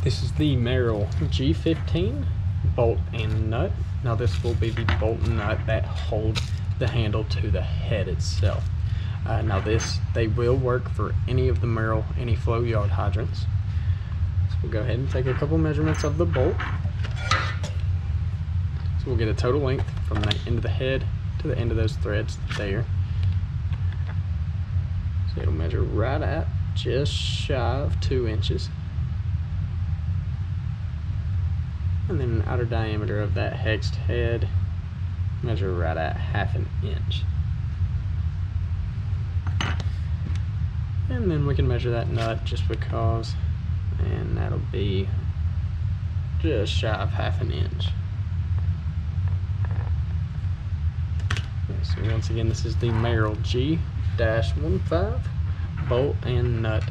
This is the Merrill G-15 bolt and nut. Now this will be the bolt and nut that hold the handle to the head itself. Now they will work for any of the Merrill anyflow yard hydrants. So we'll go ahead and take a couple measurements of the bolt. So we'll get a total length from the end of the head to the end of those threads there. So it'll measure right at just shy of 2 inches. And then an outer diameter of that hexed head, measure right at 1/2 inch. And then we can measure that nut just because, and that'll be just shy of 1/2 inch. So once again, this is the Merrill G-15 bolt and nut